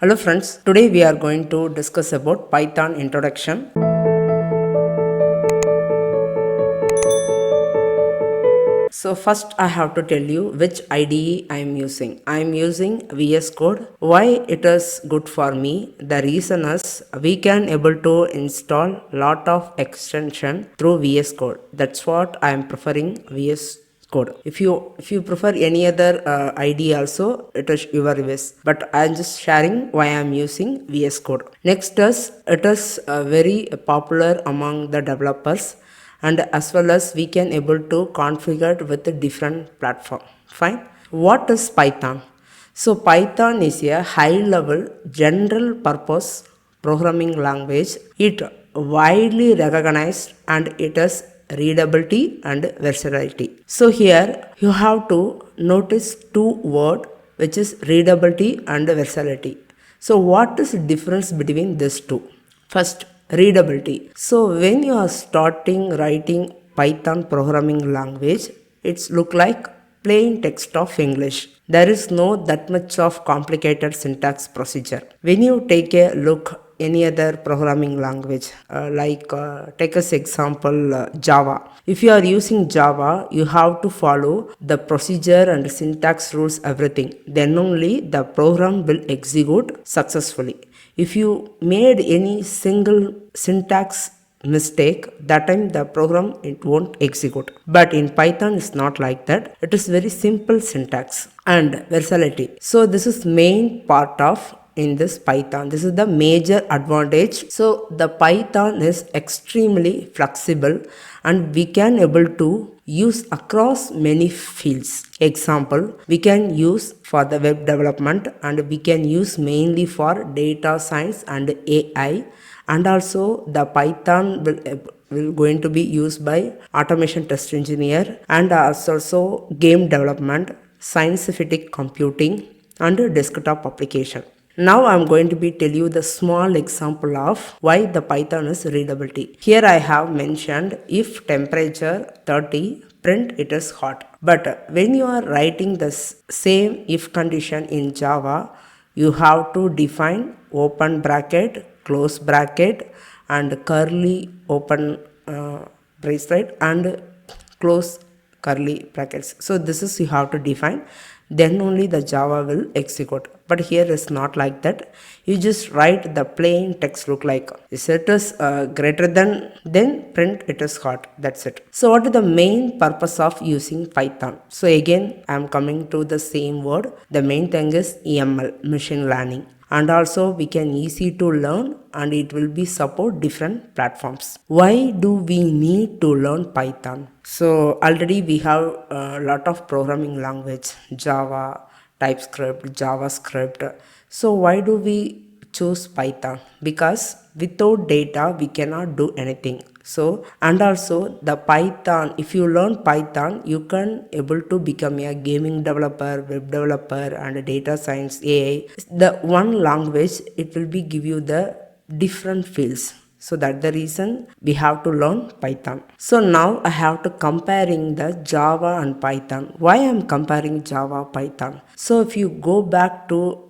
Hello friends, today we are going to discuss about Python introduction. So first I have to tell you which IDE I am using. I am using VS Code. Why it is good for me? The reason is we can able to install lot of extension through VS Code. That's what I am preferring VS Code. If you prefer any other IDE also, it is your wish. But I am just sharing why I am using VS Code. Next is it is very popular among the developers, and as well as we can able to configure it with a different platform. Fine. What is Python? So Python is a high level general purpose programming language. It widely recognized and it has readability and versatility. So here you have to notice two words, which is readability and versatility. So what is the difference between these two? First, readability. So when you are starting writing Python programming language, it's look like plain text of English. There is no that much of complicated syntax procedure. When you take a look any other programming language, take as example Java. If you are using Java, you have to follow the procedure and syntax rules, everything. Then only the program will execute successfully. If you made any single syntax mistake, that time the program it won't execute. But in Python it's not like that. It is very simple syntax and versatility. So this is main part of in this Python. This is the major advantage. So the Python is extremely flexible and we can able to use across many fields. Example, we can use for the web development, and we can use mainly for data science and AI, and also the Python will going to be used by automation test engineer, and also game development, scientific computing, and desktop application. Now I am going to be tell you the small example of why the Python is readability. Here I have mentioned if temperature 30, print it is hot. But when you are writing the same if condition in Java, you have to define open bracket, close bracket, and curly open bracket and close curly brackets. So this is you have to define, then only the Java will execute. But here is not like that. You just write the plain text look like if it is greater than, then print it is hot. That's it. So what is the main purpose of using Python? So again I am coming to the same word. The main thing is ML, machine learning, and also we can easy to learn and it will be support different platforms. Why do we need to learn Python? So already we have a lot of programming language, Java, TypeScript, JavaScript. So why do we choose Python? Because without data we cannot do anything. So, and also the Python, if you learn Python, you can able to become a gaming developer, web developer, and a data science, AI. The one language, it will be give you the different fields. So that's the reason we have to learn Python. So now I have to comparing the Java and Python. Why I'm comparing Java Python? So if you go back to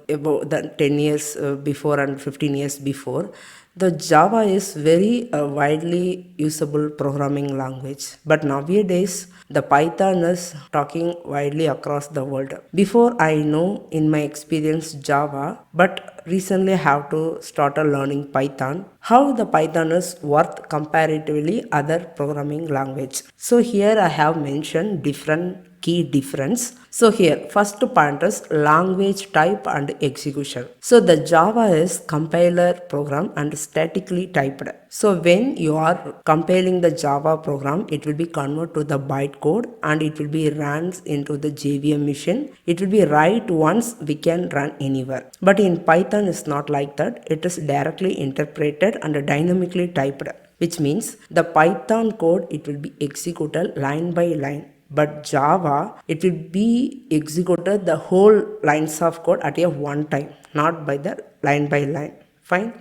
about the 10 years before and 15 years before, the Java is very widely usable programming language. But nowadays, the Python is talking widely across the world. Before I know in my experience Java, but recently I have to start learning Python. How the Python is worth comparatively other programming language. So here I have mentioned different key difference. So here first point is language type and execution. So the Java is compiler program and statically typed. So when you are compiling the Java program, it will be converted to the bytecode and it will be run into the JVM machine. It will be write once, we can run anywhere. But in Python it's not like that. It is directly interpreted and dynamically typed, which means the Python code it will be executed line by line. But Java, it will be executed the whole lines of code at a one time, not by the line by line. Fine.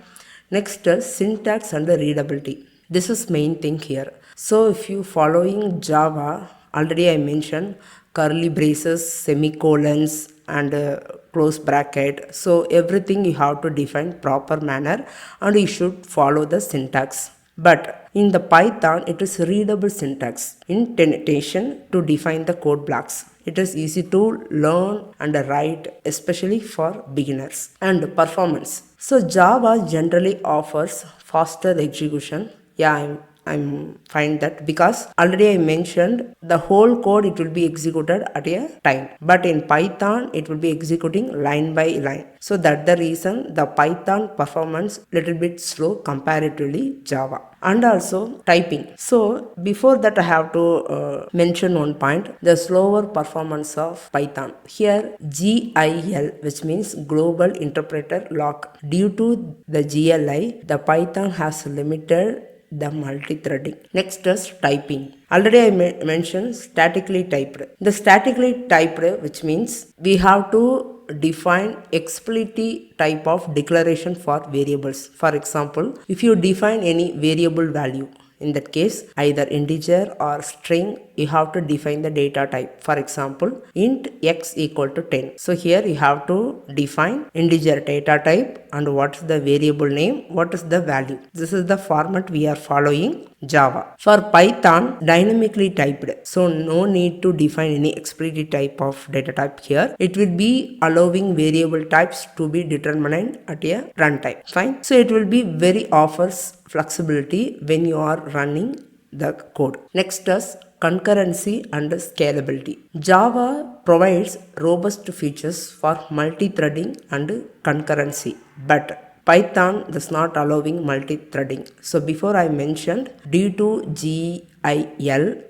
Next is syntax and the readability. This is main thing here. So if you following Java, already I mentioned curly braces, semicolons, and close bracket. So everything you have to define proper manner and you should follow the syntax. But in the Python, it is readable syntax indentation to define the code blocks. It is easy to learn and write, especially for beginners. And performance. So Java generally offers faster execution. Yeah, I'm fine that because already I mentioned the whole code it will be executed at a time, but in Python it will be executing line by line. So that's the reason the Python performance little bit slow comparatively Java. And also typing. So before that I have to mention one point, the slower performance of Python. Here GIL, which means Global Interpreter Lock. Due to the GLI, the Python has limited the multi-threading. Next is typing. Already I mentioned statically typed. The statically typed, which means we have to define explicit type of declaration for variables. For example, if you define any variable value, in that case either integer or string, you have to define the data type. For example, int x equal to 10. So here you have to define integer data type and what's the variable name, what is the value. This is the format we are following Java. For Python, dynamically typed. So no need to define any explicit type of data type here. It will be allowing variable types to be determined at a runtime. Fine. So it will be very offers flexibility when you are running the code. Next is concurrency and scalability. Java provides robust features for multi-threading and concurrency, but Python does not allowing multi-threading. So before I mentioned, due to GIL,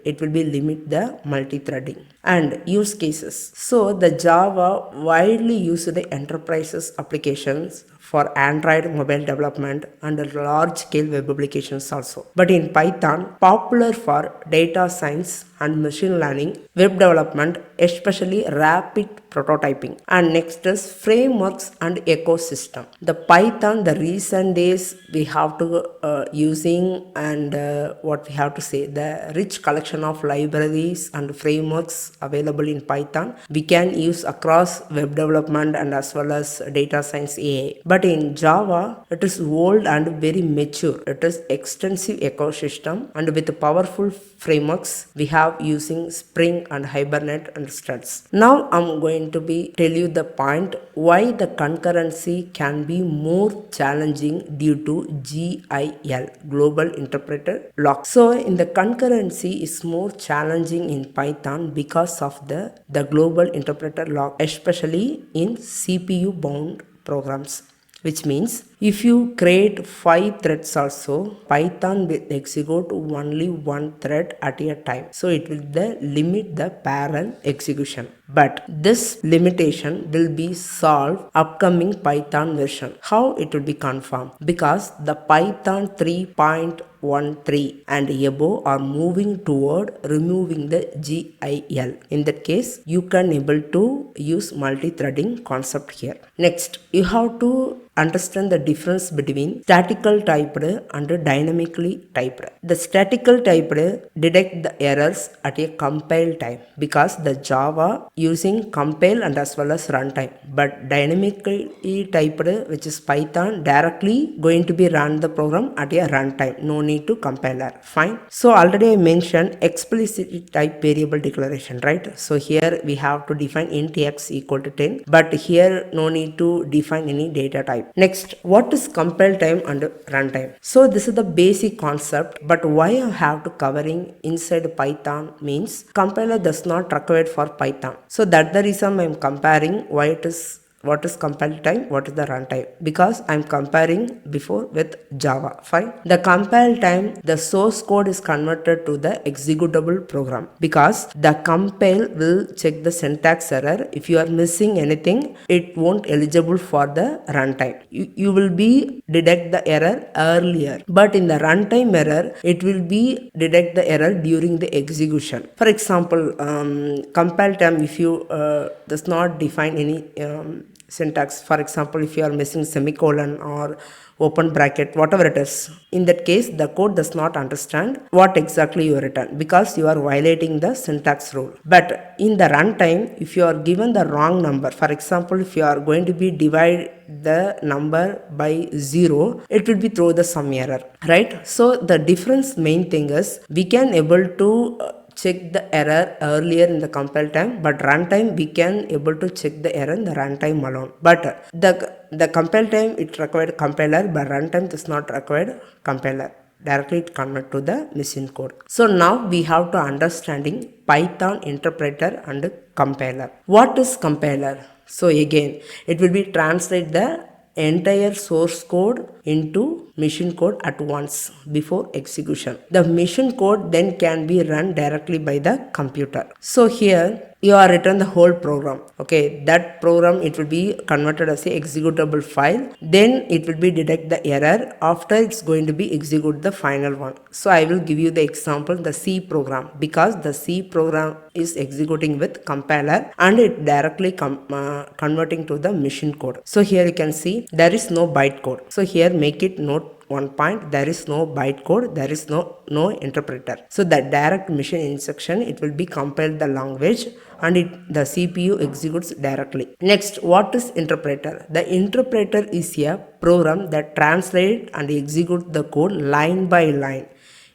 it will be limit the multi-threading. And use cases. So the Java widely used in enterprises applications for Android mobile development and large scale web applications also. But in Python, popular for data science and machine learning, web development, especially rapid prototyping. And next is frameworks and ecosystem. The Python, the recent days we have to using and what we have to say, the rich collection of libraries and frameworks available in Python we can use across web development and as well as data science AI. But in Java, it is old and very mature. It is extensive ecosystem and with powerful frameworks we have using Spring and Hibernate and Struts. Now I'm going to be tell you the point why the concurrency can be more challenging due to GIL, Global Interpreter Lock. So in the concurrency is more challenging in Python because of the global interpreter lock, especially in CPU bound programs. Which means if you create 5 threads also, Python will execute only one thread at a time. So it will limit the parallel execution. But this limitation will be solved upcoming Python version. How it will be confirmed? Because the Python 3.13 and above are moving toward removing the GIL. In that case, you can able to use multi-threading concept here. Next, you have to understand the difference between statical typed and dynamically typed. The statical typed detect the errors at a compile time because the Java using compile and as well as runtime. But dynamically typed, which is Python, directly going to be run the program at a runtime. No need to compiler. Fine. So already I mentioned explicit type variable declaration, right? So here we have to define int x equal to 10, but here no need to define any data type. Next, what is compile time and runtime? So this is the basic concept, but why I have to covering inside Python means compiler does not require for Python. So that's the reason I am comparing why it is what is compile time, what is the runtime, because I'm comparing before with Java. Fine. The compile time, the source code is converted to the executable program because the compile will check the syntax error. If you are missing anything, it won't eligible for the runtime. You will be detect the error earlier, but in the runtime error, it will be detect the error during the execution. For example, compile time, if you does not define any syntax. For example, if you are missing semicolon or open bracket, whatever it is, in that case the code does not understand what exactly you written because you are violating the syntax rule. But in the runtime, if you are given the wrong number, for example, if you are going to be divide the number by 0, it will be throw the some error, right? So the difference main thing is we can able to check the error earlier in the compile time, but runtime we can able to check the error in the runtime alone. But the compile time it required compiler, but runtime does not required compiler. Directly it convert to the machine code. So now we have to understanding Python interpreter and compiler. What is compiler? So again, it will be translate the entire source code into machine code at once before execution. The machine code then can be run directly by the computer. So here you are written the whole program. Okay, that program it will be converted as a executable file. Then it will be detect the error. After it's going to be execute the final one. So I will give you the example, the C program, because the C program is executing with compiler and it directly converting to the machine code. So here you can see there is no bytecode. So here make it note one point, there is no bytecode, there is no interpreter. So the direct machine instruction, it will be compiled the language and the CPU executes directly. Next, what is interpreter? The interpreter is a program that translates and executes the code line by line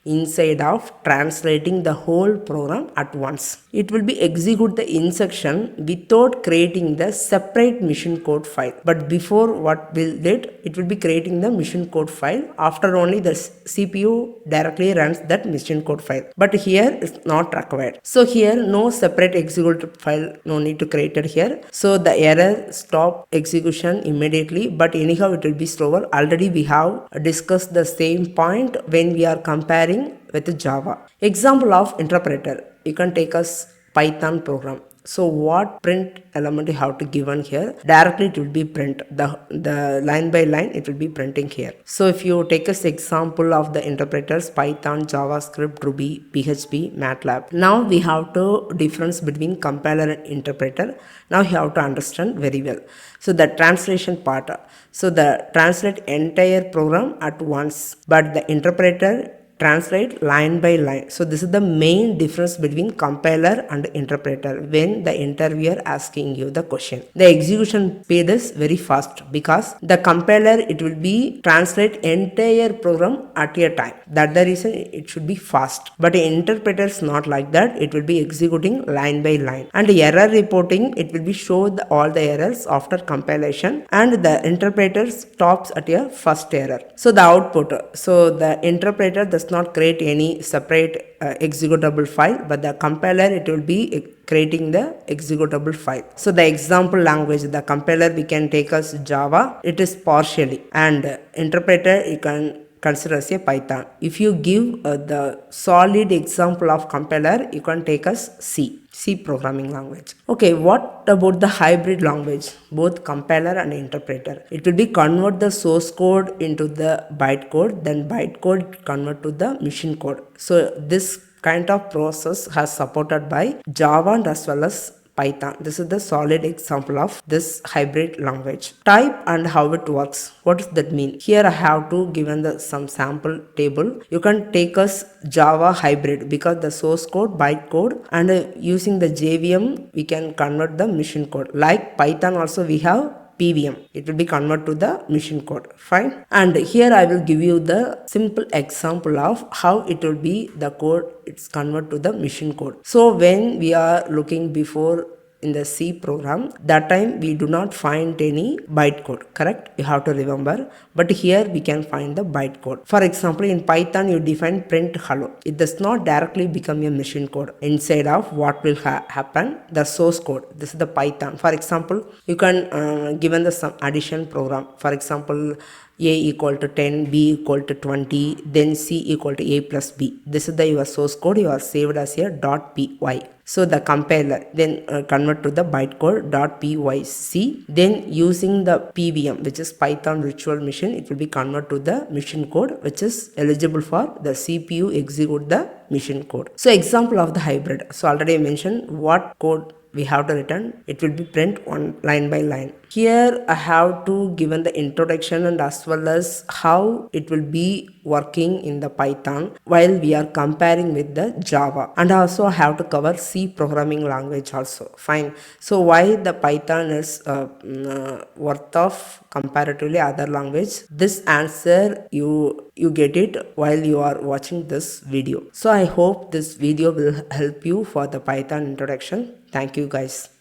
inside of translating the whole program at once. It will be execute the instruction without creating the separate machine code file. But before what will it will be creating the machine code file. After only the CPU directly runs that machine code file. But here it's not required. So here no separate execute file, no need to create it here. So the error stop execution immediately, but anyhow it will be slower. Already we have discussed the same point when we are comparing with Java. Example of interpreter, you can take us Python program. So what print element you have to given here, directly it will be print the line by line, it will be printing here. So if you take us example of the interpreters, Python, JavaScript, Ruby, PHP, MATLAB. Now we have to difference between compiler and interpreter. Now you have to understand very well. So the translation part, so the translate entire program at once, but the interpreter translate line by line. So this is the main difference between compiler and interpreter when the interviewer asking you the question. The execution speed is very fast because the compiler it will be translate entire program at a time. That's the reason it should be fast. But the interpreter is not like that. It will be executing line by line. And the error reporting, it will be show all the errors after compilation, and the interpreter stops at a first error. So the output, so the interpreter does not create any separate executable file, but the compiler it will be creating the executable file. So the example language, the compiler we can take as Java, it is partially, and interpreter you can consider as a Python. If you give the solid example of compiler, you can take as C programming language. Okay, what about the hybrid language, both compiler and interpreter? It will be convert the source code into the bytecode, then bytecode convert to the machine code. So this kind of process has supported by Java and as well as Python. This is the solid example of this hybrid language. Type and how it works. What does that mean? Here I have to given some sample table. You can take us Java hybrid because the source code bytecode, and using the JVM we can convert the machine code. Like Python also we have PVM. It will be converted to the machine code. Fine. And here I will give you the simple example of how it will be the code it's converted to the machine code. So when we are looking before in the C program, that time we do not find any bytecode, correct? You have to remember. But here we can find the bytecode. For example, in Python you define print hello. It does not directly become a machine code. Inside of what will happen, the source code. This is the Python. For example, you can given the some addition program. For example, a equal to 10, b equal to 20, then c equal to a plus b. This is the your source code. You are saved as a .py. So the compiler then convert to the bytecode .pyc. Then using the PVM, which is Python virtual machine, it will be converted to the machine code, which is eligible for the CPU execute the machine code. So example of the hybrid. So already I mentioned what code we have to return, it will be print one line by line. Here I have to given the introduction and as well as how it will be working in the Python while we are comparing with the Java, and also I have to cover C programming language also. Fine. So why the Python is worth of comparatively other language? This answer you get it while you are watching this video. So I hope this video will help you for the Python introduction. Thank you guys.